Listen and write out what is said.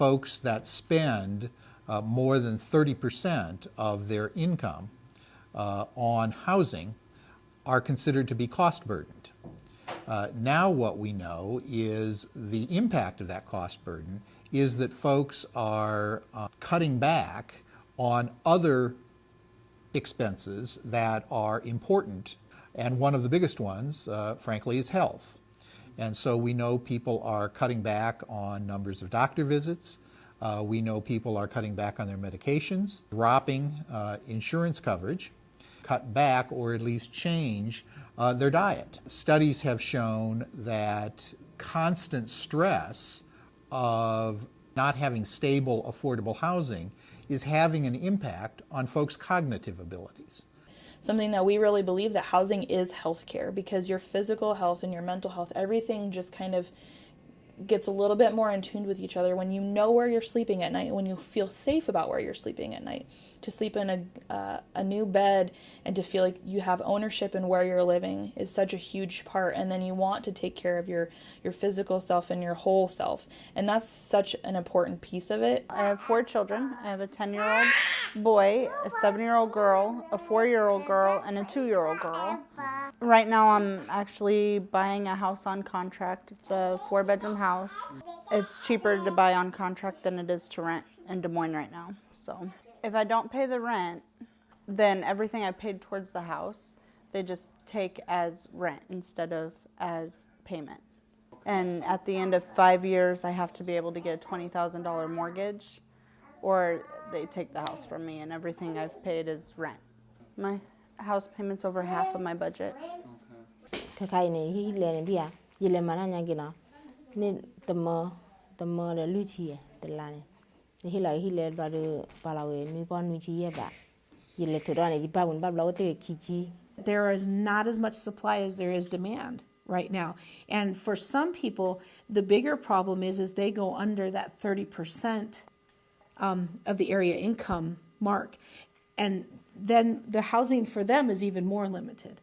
folks that spend more than 30% of their income on housing are considered to be cost burdened. Now what we know is the impact of that cost burden is that folks are cutting back on other expenses that are important, and one of the biggest ones, frankly, is health. And so we know people are cutting back on numbers of doctor visits. We know people are cutting back on their medications, dropping insurance coverage, cut back or at least change their diet. Studies have shown that constant stress of not having stable, affordable housing is having an impact on folks' cognitive abilities. Something that we really believe, that housing is healthcare, because your physical health and your mental health, everything just kind of gets a little bit more in tune with each other when you know where you're sleeping at night, when you feel safe about where you're sleeping at night. To sleep in a new bed and to feel like you have ownership in where you're living is such a huge part. And then you want to take care of your physical self and your whole self. And that's such an important piece of it. I have 4 children. I have a 10-year-old boy, a 7-year-old girl, a 4-year-old girl, and a 2-year-old girl. Right now I'm actually buying a house on contract. It's a 4-bedroom house. It's cheaper to buy on contract than it is to rent in Des Moines right now. So if I don't pay the rent, then everything I paid towards the house, they just take as rent instead of as payment. And at the end of 5 years, I have to be able to get a $20,000 mortgage, or they take the house from me and everything I've paid is rent. My house payment's over half of my budget. There is not as much supply as there is demand right now. And for some people, the bigger problem is they go under that 30% of the area income mark. And then the housing for them is even more limited.